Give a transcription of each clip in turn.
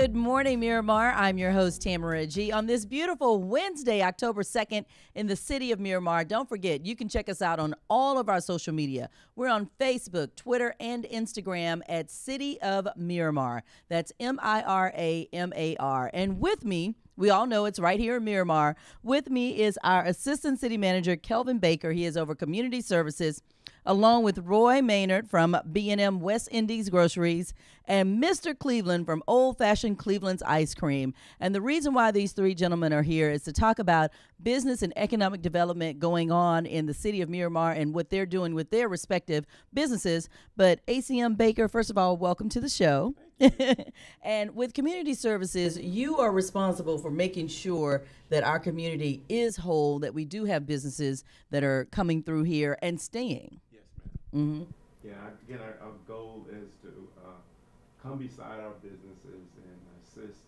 Good morning, Miramar. I'm your host, Tamara G. On this beautiful Wednesday, October 2nd, in the city of Miramar. Don't forget, you can check us out on all of our social media. We're on Facebook, Twitter, and Instagram at City of Miramar. That's Miramar. And with me, we all know it's right here in Miramar. With me is our Assistant City Manager, Kelvin Baker. He is over Community Services, along with Roy Maynard from B&M West Indies Groceries and Mr. Cleveland from Old Fashioned Cleveland's Ice Cream. And the reason why these three gentlemen are here is to talk about business and economic development going on in the city of Miramar and what they're doing with their respective businesses. But ACM Baker, first of all, welcome to the show. And with Community Services, you are responsible for making sure that our community is whole, that we do have businesses that are coming through here and staying. Yes, ma'am. Mm-hmm. Yeah, again, our goal is to come beside our businesses and assist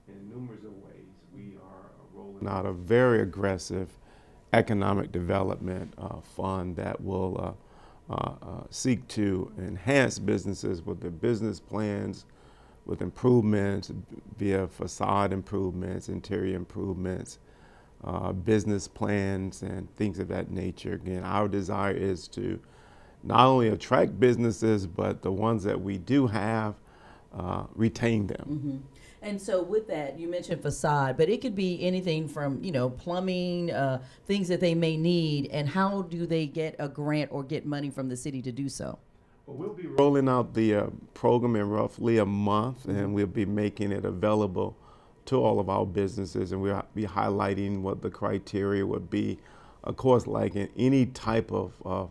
in numerous of ways. We are rolling out a very aggressive economic development fund that will seek to enhance businesses with their business plans, with improvements via facade improvements, interior improvements, business plans, and things of that nature. Again, our desire is to not only attract businesses, but the ones that we do have, retain them. Mm-hmm. And so with that, you mentioned facade, but it could be anything from, plumbing, things that they may need. And how do they get a grant or get money from the city to do so? Well, we'll be rolling out the program in roughly a month, and we'll be making it available to all of our businesses, and we'll be highlighting what the criteria would be. Of course, like in any type of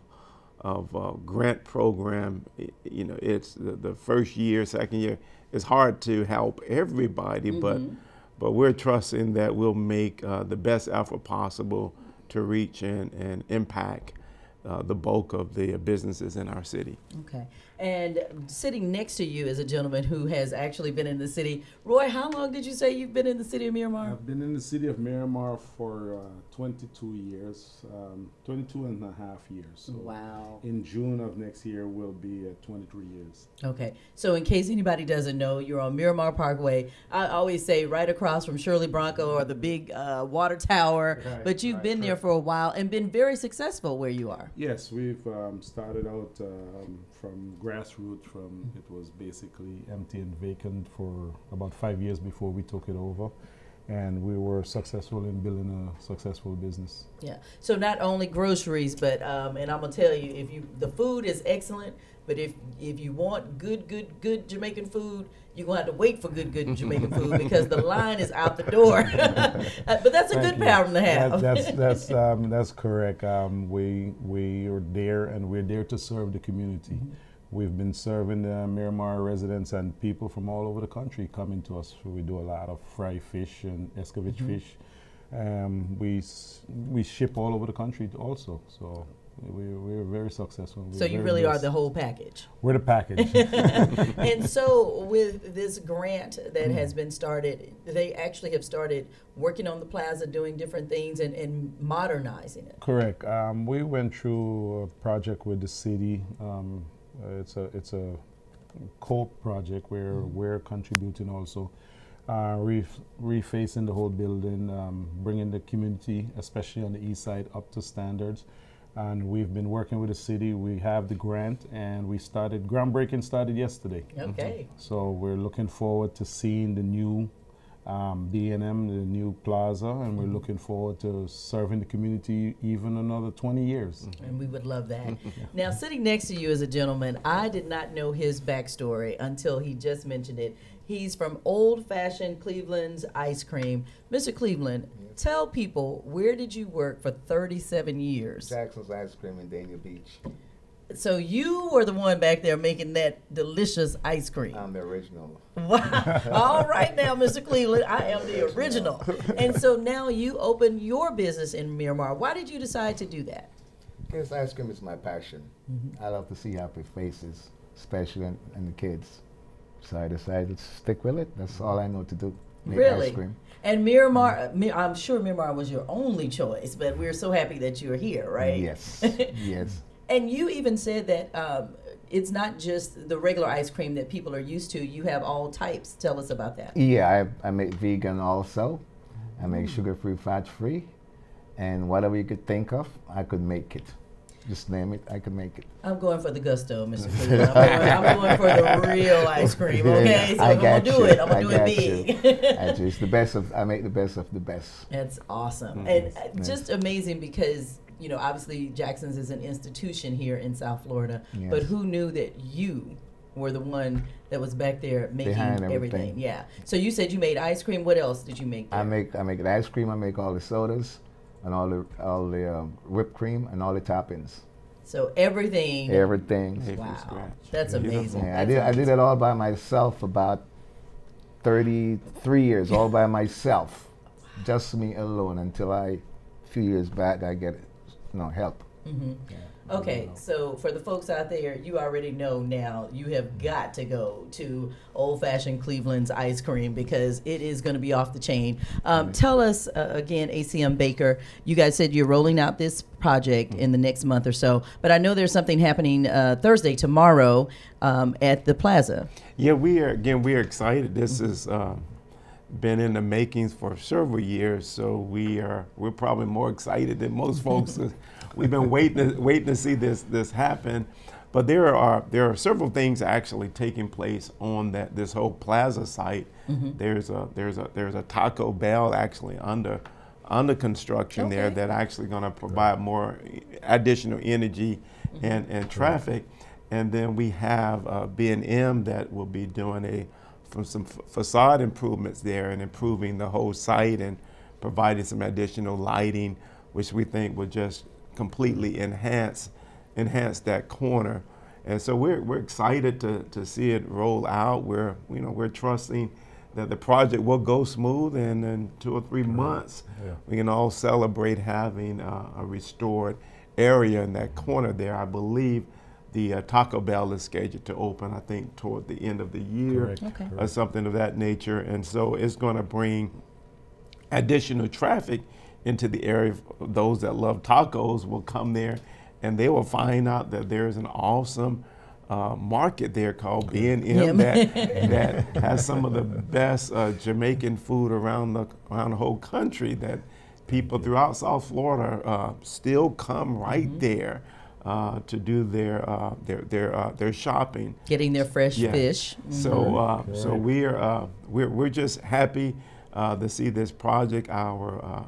grant program, it's the first year, second year. It's hard to help everybody, Mm-hmm. but we're trusting that we'll make the best effort possible to reach and impact the bulk of the businesses in our city. Okay. And sitting next to you is a gentleman who has actually been in the city. Roy, how long did you say you've been in the city of Miramar? I've been in the city of Miramar for 22 years, 22 and a half years. So wow. In June of next year, we'll be at 23 years. Okay. So in case anybody doesn't know, you're on Miramar Parkway. I always say right across from Shirley Bronco or the big water tower. Right, but you've been there for a while and been very successful where you are. Yes, we've started out from grassroots. It was basically empty and vacant for about 5 years before we took it over. And we were successful in building a successful business. Yeah. So not only groceries, but and I'm gonna tell you, the food is excellent, but if you want good Jamaican food, you're gonna have to wait for good Jamaican food because the line is out the door. But that's a good problem to have. That's correct. We are there, and we're there to serve the community. Mm-hmm. We've been serving the Miramar residents and people from all over the country coming to us. We do a lot of fry fish and escovitch fish. We ship all over the country also. So we're very successful. So you really are the whole package. We're the package. And so with this grant that has been started, they actually have started working on the plaza, doing different things and modernizing it. Correct. We went through a project with the city. It's a co-op project where we're contributing also, refacing the whole building, bringing the community, especially on the east side, up to standards. And we've been working with the city. We have the grant, and groundbreaking started yesterday. Okay. So we're looking forward to seeing the new B&M, the new plaza, and we're looking forward to serving the community even another 20 years. And we would love that. Now, sitting next to you is a gentleman, I did not know his backstory until he just mentioned it. He's from Old Fashioned Cleveland's Ice Cream. Mr. Cleveland, tell people, where did you work for 37 years? Jackson's Ice Cream in Dania Beach. So you were the one back there making that delicious ice cream. I'm the original. Wow. All right now, Mr. Cleveland, I am the original. And so now you open your business in Miramar. Why did you decide to do that? Because ice cream is my passion. Mm-hmm. I love to see happy faces, especially in the kids. So I decided to stick with it. That's all I know to do. Make really? Ice cream. And Miramar, I'm sure Miramar was your only choice, but we're so happy that you're here, right? Yes. Yes. And you even said that it's not just the regular ice cream that people are used to. You have all types. Tell us about that. Yeah, I make vegan also. I make sugar-free, fat-free, and whatever you could think of, I could make it. Just name it, I could make it. I'm going for the gusto, Mr. Cleveland. I'm going for the real ice cream, okay? So I'm going to do it. I'm going to do it big. It's the best of, I make the best of the best. That's awesome. And just amazing because, you know, obviously Jackson's is an institution here in South Florida, but who knew that you were the one that was back there making everything? Yeah. So you said you made ice cream. What else did you make there? I make the ice cream. I make all the sodas and all the whipped cream and all the toppings. So everything. Everything. Wow, that's amazing. Yeah, I did it all by myself about 33 years, all by myself, just me alone. Until a few years back, I get help. Okay, so for the folks out there, you already know now you have got to go to Old Fashioned Cleveland's ice cream because it is going to be off the chain. Tell us, again, ACM Baker, you guys said you're rolling out this project in the next month or so, but I know there's something happening Thursday, tomorrow, at the Plaza. Yeah, we are excited. This has been in the makings for several years, so we're probably more excited than most folks. We've been waiting to see this happen, but there are several things actually taking place on this whole plaza site. There's a Taco Bell actually under construction there that actually going to provide more additional energy and traffic, and then we have B&M that will be doing some facade improvements there and improving the whole site and providing some additional lighting, which we think will just completely enhance that corner. And so we're excited to see it roll out. We're trusting that the project will go smooth, and in 2 or 3 months we can all celebrate having a restored area in that corner there. I believe the Taco Bell is scheduled to open, I think, toward the end of the year, or something of that nature. And so it's going to bring additional traffic into the area. Those that love tacos will come there, and they will find out that there's an awesome market there called B&M that has some of the best Jamaican food around the whole country, that people throughout South Florida still come right there to do their shopping, getting their fresh fish. So we're just happy to see this project. Our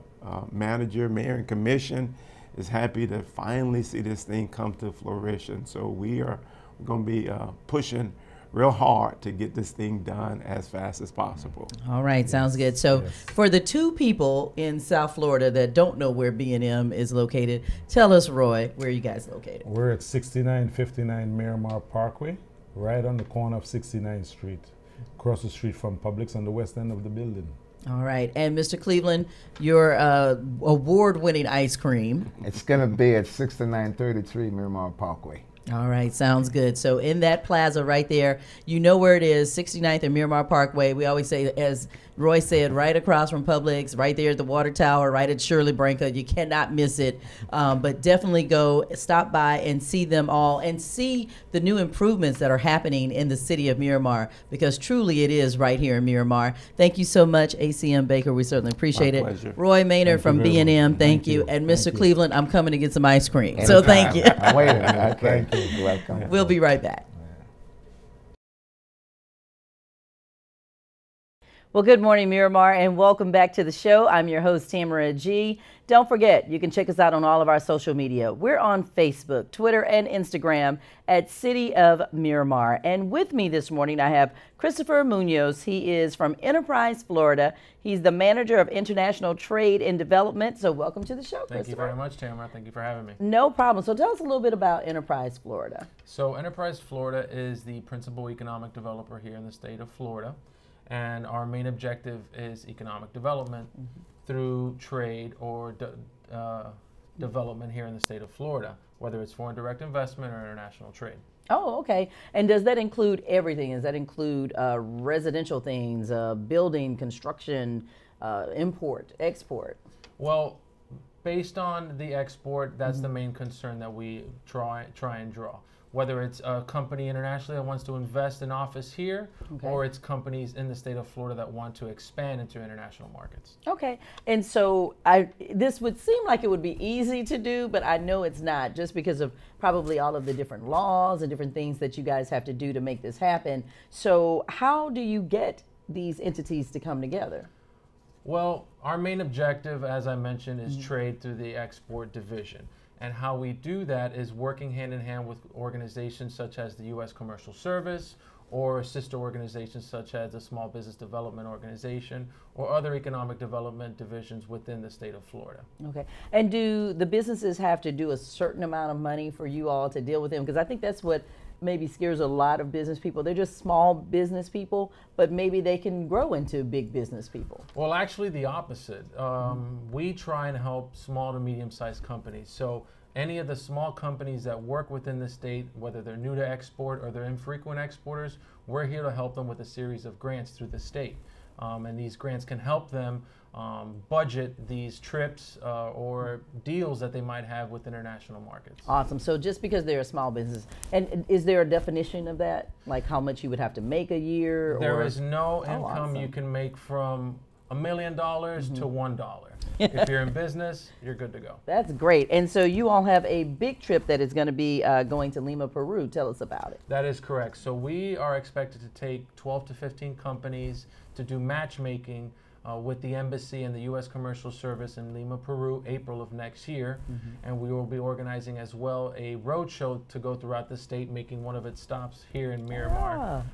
manager, mayor, and commission is happy to finally see this thing come to fruition. So we're going to be pushing real hard to get this thing done as fast as possible. All right, sounds good. So for the two people in South Florida that don't know where B&M is located, tell us, Roy, where are you guys located? We're at 6959 Miramar Parkway, right on the corner of 69th Street, across the street from Publix on the west end of the building. All right, and Mr. Cleveland, your award-winning ice cream. It's going to be at 6933 Miramar Parkway. All right, sounds good. So in that plaza right there, you know where it is, 69th and Miramar Parkway. We always say, as Roy said, right across from Publix, right there at the water tower, right at Shirley Branca. You cannot miss it. But definitely go, stop by and see them all and see the new improvements that are happening in the city of Miramar, because truly it is right here in Miramar. Thank you so much, ACM Baker. We certainly appreciate it. Pleasure. Roy Maynard from B&M, thank you. And Mr. Cleveland, I'm coming to get some ice cream. So thank you. I'm waiting. Okay. Thank you. Welcome. We'll be right back. Well, good morning, Miramar, and welcome back to the show. I'm your host, Tamara G. Don't forget, you can check us out on all of our social media. We're on Facebook, Twitter, and Instagram at City of Miramar. And with me this morning, I have Christopher Munoz. He is from Enterprise, Florida. He's the manager of international trade and development. So welcome to the show, Christopher. Thank you very much, Tamara. Thank you for having me. No problem. So tell us a little bit about Enterprise, Florida. So Enterprise, Florida is the principal economic developer here in the state of Florida. And our main objective is economic development through trade or development here in the state of Florida, whether it's foreign direct investment or international trade. Oh, okay. And does that include everything? Does that include residential things, building, construction, import, export? Well, based on the export, that's the main concern that we try and draw. whether it's a company internationally that wants to invest in office here, or it's companies in the state of Florida that want to expand into international markets. Okay, and so this would seem like it would be easy to do, but I know it's not, just because of probably all of the different laws and different things that you guys have to do to make this happen. So how do you get these entities to come together? Well, our main objective, as I mentioned, is trade through the export division. And how we do that is working hand in hand with organizations such as the U.S. Commercial Service, or sister organizations such as the Small Business Development Organization, or other economic development divisions within the state of Florida. Okay. And do the businesses have to do a certain amount of money for you all to deal with them? Because I think that's what maybe scares a lot of business people. They're just small business people, but maybe they can grow into big business people. Well, actually the opposite. We try and help small to medium-sized companies. So any of the small companies that work within the state, whether they're new to export or they're infrequent exporters, we're here to help them with a series of grants through the state. And these grants can help them budget these trips or deals that they might have with international markets. Awesome. So just because they're a small business, and is there a definition of that? Like how much you would have to make a year? There is no income awesome. You can make from $1 million to $1. If you're in business, you're good to go. That's great. And so you all have a big trip that is going to be going to Lima, Peru. Tell us about it. That is correct. So we are expected to take 12 to 15 companies to do matchmaking with the embassy and the U.S. Commercial Service in Lima, Peru, April of next year. And we will be organizing as well a roadshow to go throughout the state, making one of its stops here in Miramar,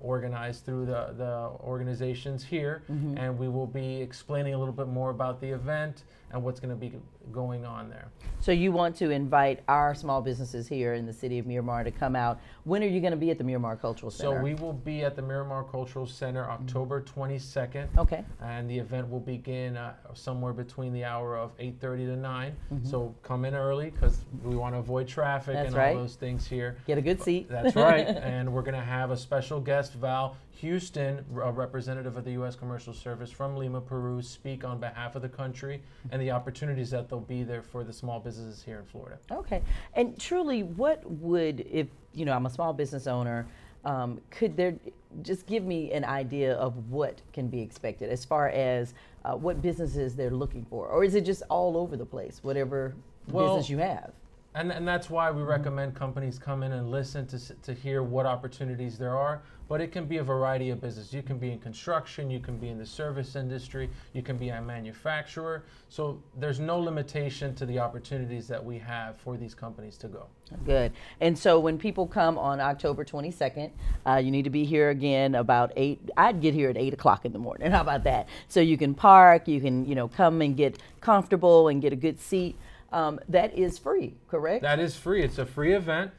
organized through the organizations here. And we will be explaining a little bit more about the event and what's going to be going on there. So you want to invite our small businesses here in the city of Miramar to come out. When are you going to be at the Miramar Cultural Center? So we will be at the Miramar Cultural Center October 22nd. Okay. And the event will begin somewhere between the hour of 8:30 to 9. So come in early because we want to avoid traffic and all those things here. Get a good seat. That's right. And we're going to have a special guest, Val Houston, a representative of the U.S. Commercial Service from Lima, Peru, speak on behalf of the country and the opportunities that they'll be there for the small businesses here in Florida. Okay. And truly, what would, if, you know, I'm a small business owner, could there just give me an idea of what can be expected as far as what businesses they're looking for? Or is it just all over the place, whatever business you have? And that's why we recommend companies come in and listen to hear what opportunities there are. But it can be a variety of business. You can be in construction, you can be in the service industry, you can be a manufacturer. So there's no limitation to the opportunities that we have for these companies to go. Good. And so when people come on October 22nd, you need to be here again about 8. I'd get here at 8 o'clock in the morning. How about that? So you can park, you can, you know, come and get comfortable and get a good seat. That is free, correct? That is free. It's a free event.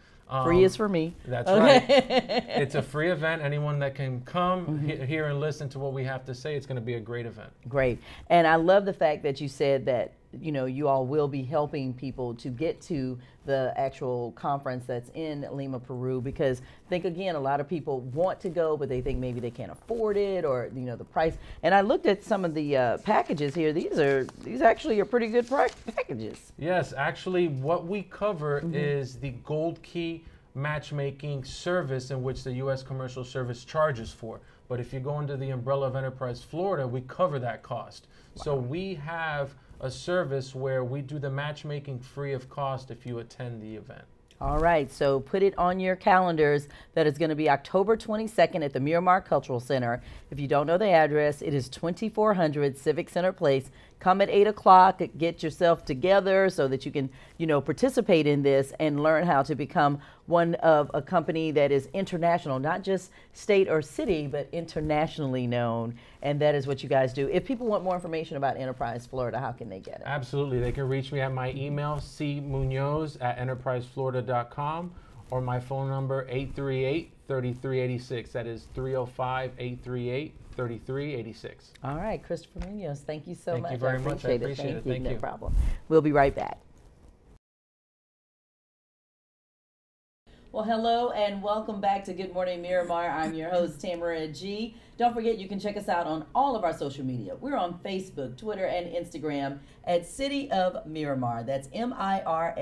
Free is for me. That's right. It's a free event. Anyone that can come here and listen to what we have to say, it's going to be a great event. Great. And I love the fact that you said that, you know, you all will be helping people to get to the actual conference that's in Lima, Peru, because think again, a lot of people want to go, but they think maybe they can't afford it, or, you know, the price. And I looked at some of the packages here. These actually are pretty good packages. Yes, actually what we cover is the Gold Key matchmaking service in which the U.S. Commercial Service charges for. But if you go under the umbrella of Enterprise Florida, we cover that cost. Wow. So we have a service where we do the matchmaking free of cost if you attend the event. All right, so put it on your calendars that it's going to be October 22nd at the Miramar Cultural Center. If you don't know the address, it is 2400 Civic Center Place. Come at 8 o'clock, get yourself together so that you can, you know, participate in this and learn how to become one of a company that is international, not just state or city, but internationally known. And that is what you guys do. If people want more information about Enterprise Florida, how can they get it? Absolutely. They can reach me at my email, cmunoz@enterpriseflorida.com, or my phone number, 838-3386. That is 305-838-3386. All right, Christopher Munoz, thank you so much. Thank you very much. I appreciate it. Thank you. No problem. We'll be right back. Well, hello and welcome back to Good Morning Miramar. I'm your host, Tamara G. Don't forget, you can check us out on all of our social media. We're on Facebook, Twitter, and Instagram at City of Miramar. That's Miramar.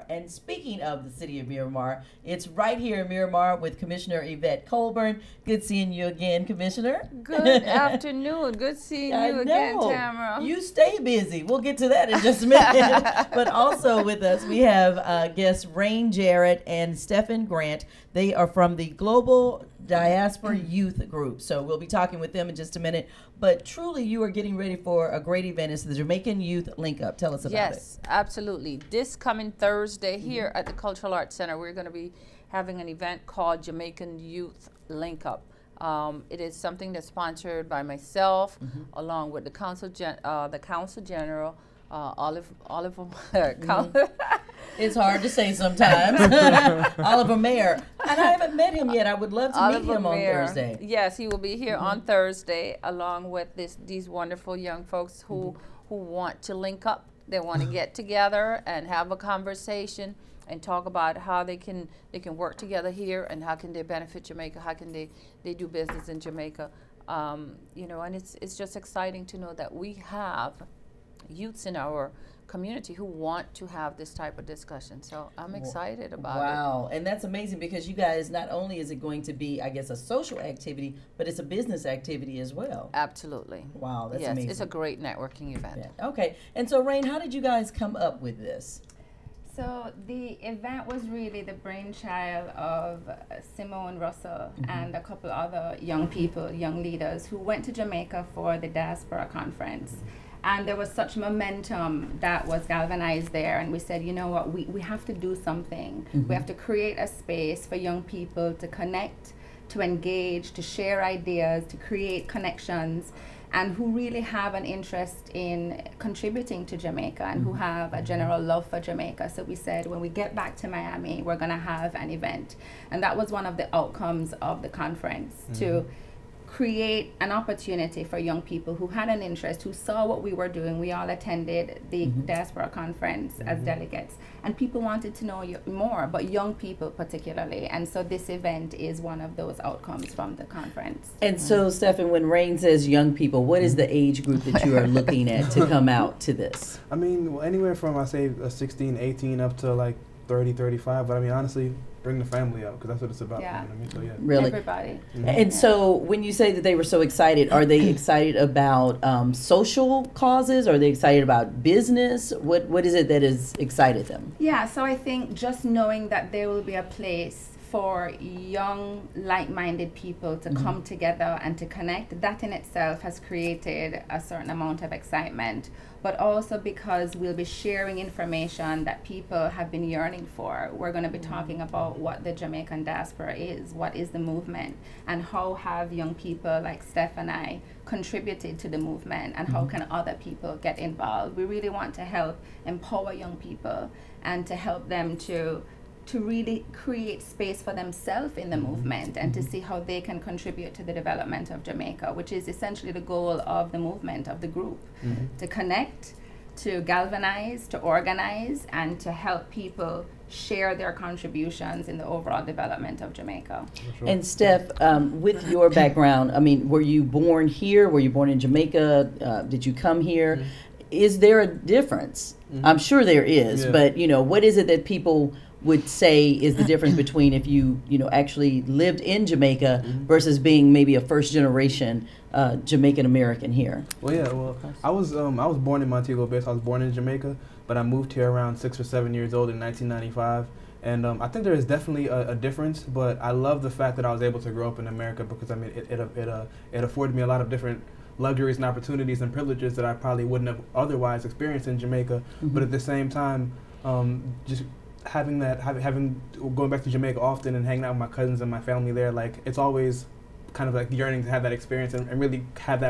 And speaking of the City of Miramar, it's right here in Miramar with Commissioner Yvette Colburn. Good seeing you again, Commissioner. Good afternoon. Good seeing you again, Tamara. You stay busy. We'll get to that in just a minute. But also with us, we have guests Rain Jarrett and Stephen Grant. They are from the Global Diaspora Youth Group. So we'll be talking with them in just a minute. But truly, you are getting ready for a great event. It's the Jamaican Youth Link Up. Tell us about it. Yes, absolutely. This coming Thursday here at the Cultural Arts Center, we're going to be having an event called Jamaican Youth Link Up. It is something that's sponsored by myself, along with the Council General, Oliver. It's hard to say sometimes. Oliver Mayer. And I haven't met him yet. I would love to meet him on Thursday. Yes, he will be here on Thursday, along with these wonderful young folks who want to link up. They want to get together and have a conversation and talk about how they can work together here and how can they benefit Jamaica, how can they do business in Jamaica. You know, and it's just exciting to know that we have youths in our community who want to have this type of discussion. So I'm excited about it. Wow, and that's amazing because you guys, not only is it going to be, I guess, a social activity, but it's a business activity as well. Absolutely. Wow, that's yes, amazing. It's a great networking event. Yeah. Okay, and so Rain, how did you guys come up with this? So the event was really the brainchild of Simone Russell and a couple other young people, young leaders who went to Jamaica for the Diaspora Conference. And there was such momentum that was galvanized there, and we said, you know what, we have to do something. We have to create a space for young people to connect, to engage, to share ideas, to create connections, and who really have an interest in contributing to Jamaica and who have a general love for Jamaica. So we said, when we get back to Miami, we're going to have an event. And that was one of the outcomes of the conference, to create an opportunity for young people who had an interest, who saw what we were doing. We all attended the Diaspora Conference as delegates, and people wanted to know more, but young people particularly. And so this event is one of those outcomes from the conference. And so, Stephen, when Rain says young people, what is the age group that you are looking at to come out to this? I mean, anywhere from, I say, 16, 18 up to like 30, 35. But I mean, honestly, bring the family out because that's what it's about. Yeah. You know what I mean? So, yeah. Really? Everybody. And so when you say that they were so excited, are they excited about social causes? Are they excited about business? What is it that has excited them? Yeah, so I think just knowing that there will be a place for young, like-minded people to come together and to connect, that in itself has created a certain amount of excitement. But also because we'll be sharing information that people have been yearning for. We're going to be talking about what the Jamaican diaspora is, what is the movement, and how have young people like Steph and I contributed to the movement, and how can other people get involved. We really want to help empower young people and to help them to really create space for themselves in the movement and to see how they can contribute to the development of Jamaica, which is essentially the goal of the movement, of the group, to connect, to galvanize, to organize, and to help people share their contributions in the overall development of Jamaica. Sure. And Steph, with your background, I mean, were you born here? Were you born in Jamaica? Did you come here? Is there a difference? I'm sure there is, but, you know, what is it that people would say is the difference between if you actually lived in Jamaica versus being maybe a first generation Jamaican American here? Well, yeah. Well, I was born in Montego Bay. So I was born in Jamaica, but I moved here around 6 or 7 years old in 1995. And I think there is definitely a difference, but I love the fact that I was able to grow up in America because I mean it afforded me a lot of different luxuries and opportunities and privileges that I probably wouldn't have otherwise experienced in Jamaica. But at the same time, just having going back to Jamaica often and hanging out with my cousins and my family there, like it's always kind of like yearning to have that experience and really have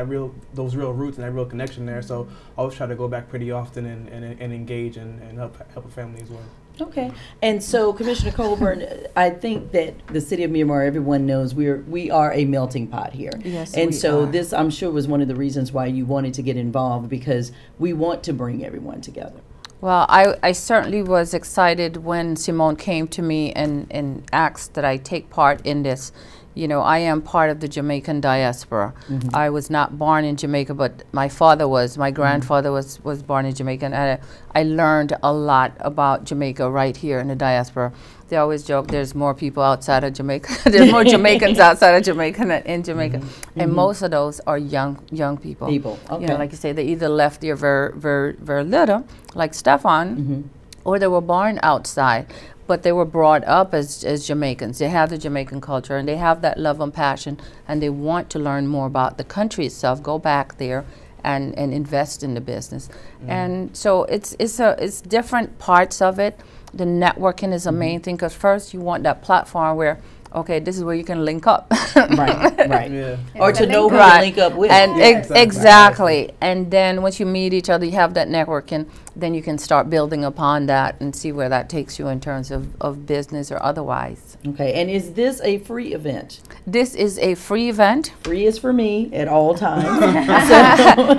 those real roots and that real connection there. So I always try to go back pretty often and engage and help a family as well. Okay. And so, Commissioner Colburn, I think that the City of Miramar, everyone knows we are a melting pot here. Yes, and we so are. this, I'm sure, was one of the reasons why you wanted to get involved, because we want to bring everyone together. Well, I certainly was excited when Simone came to me and asked that I take part in this you know, I am part of the Jamaican diaspora. I was not born in Jamaica, but my father was. My grandfather was born in Jamaica, and I learned a lot about Jamaica right here in the diaspora. They always joke there's more people outside of Jamaica. There's more Jamaicans outside of Jamaica than in Jamaica, and most of those are young people. Okay. You know, like you say, they either left here very little, like Stefan, or they were born outside. But they were brought up as Jamaicans. They have the Jamaican culture, and they have that love and passion, and they want to learn more about the country itself, go back there and invest in the business. And so it's different parts of it. The networking is a main thing, because first you want that platform where, okay, this is where you can link up. Right. Yeah. Or to know who Right. to link up with. And exactly. And then once you meet each other, you have that networking, then you can start building upon that and see where that takes you in terms of business or otherwise. Okay, and is this a free event? This is a free event. Free is for me at all times.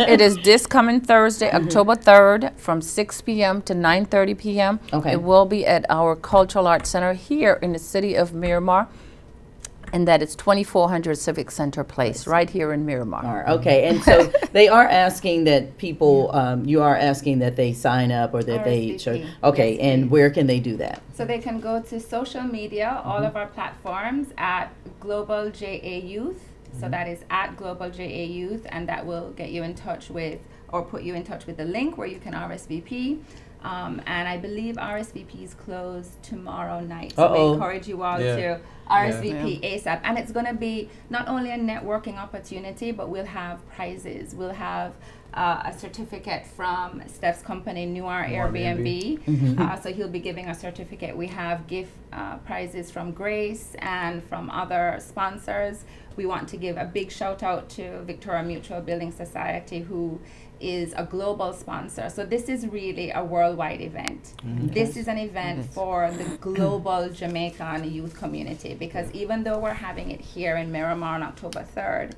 It is this coming Thursday, October 3rd, from 6 p.m. to 9:30 p.m. Okay. It will be at our Cultural Arts Center here in the city of Miramar, and that is 2400 Civic Center Place, right here in Miramar. Okay, and so they are asking that people, you are asking that they sign up or that they show. RSVP. Okay, Yes, and please. where can they do that? So they can go to social media, all of our platforms at Global JA Youth. So that is at Global JA Youth, and that will get you in touch with, or put you in touch with the link where you can RSVP. And I believe RSVPs close tomorrow night. So we encourage you all to RSVP ASAP. And it's going to be not only a networking opportunity, but we'll have prizes. We'll have a certificate from Steph's company, Newer Airbnb. So he'll be giving a certificate. We have gift prizes from Grace and from other sponsors. We want to give a big shout out to Victoria Mutual Building Society, who is a global sponsor. So this is really a worldwide event. This is an event for the global Jamaican youth community, because even though we're having it here in Miramar on October 3rd,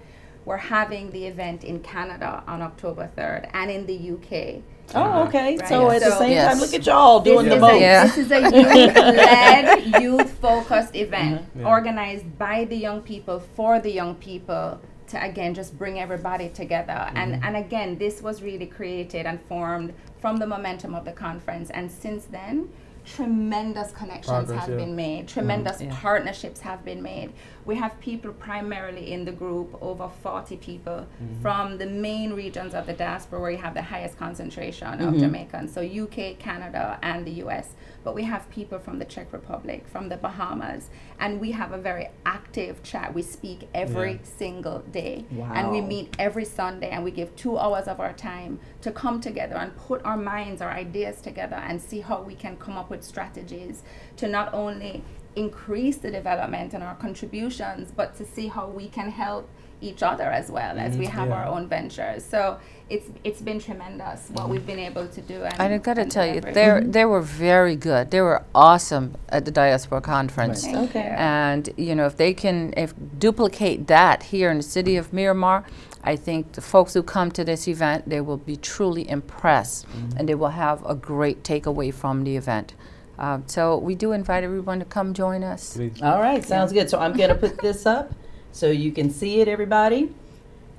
we're having the event in Canada on October 3rd and in the UK. Oh, okay. Right. So at the So- same Yes. time, look at y'all doing the This is most. most. This is a youth-led, youth-focused event organized by the young people for the young people to, again, just bring everybody together. And again, this was really created and formed from the momentum of the conference. And since then, tremendous connections Progress, have been made, tremendous partnerships have been made. We have people primarily in the group, over 40 people from the main regions of the diaspora where you have the highest concentration of Jamaicans, so UK, Canada, and the US. But we have people from the Czech Republic, from the Bahamas, and we have a very active chat. We speak every single day, and we Wow. meet every Sunday, and we give 2 hours of our time to come together and put our minds, our ideas together, and see how we can come up with strategies to not only increase the development and our contributions, but to see how we can help each other as well as we have our own ventures. So it's been tremendous what we've been able to do. And I gotta tell you, deliver. they were very good. They were awesome at the Diaspora Conference. Thank Okay. you. And you know, if they can duplicate that here in the city of Miramar, I think the folks who come to this event, they will be truly impressed, and they will have a great takeaway from the event. So we do invite everyone to come join us. All right, sounds good. So I'm going to put this up so you can see it, everybody.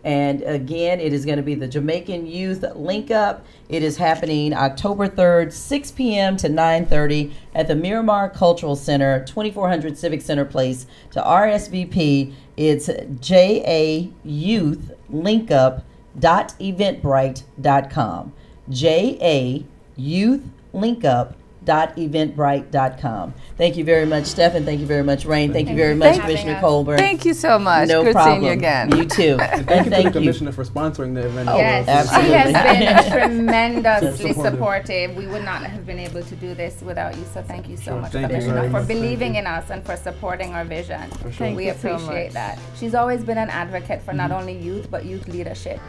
And again, it is going to be the Jamaican Youth Link Up. It is happening October 3rd, 6 p.m. to 9:30 at the Miramar Cultural Center, 2400 Civic Center Place. To RSVP, it's jayouthlinkup.eventbrite.com. jayouthlinkup.eventbrite.com. Thank you very much, Stephen. Thank you very much, Rain. Thank you very much, for having Commissioner us. Colburn. Thank you so much. No Good problem. seeing you again. You too. Thank you to the commissioner for sponsoring the event. Yes, absolutely. she has been tremendously Supportive. supportive. We would not have been able to do this without you. So thank you so much, Thank you Commissioner, very for much. believing in us and for supporting our vision. Thank We you so appreciate much. that. She's always been an advocate for not only youth but youth leadership.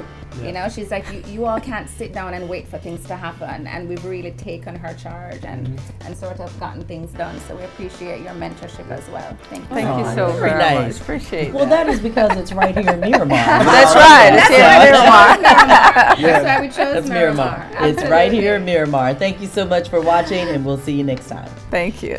You know, she's like, you all can't sit down and wait for things to happen, and we've really taken her charge and sort of gotten things done. So we appreciate your mentorship as well. Thank you. Thank you Oh, so very very nice. much. Appreciate Well, that. that is because it's right here in Miramar. That's right. It's here in Miramar. That's why we chose That's Miramar. It's right here in Miramar. Thank you so much for watching, and we'll see you next time. Thank you.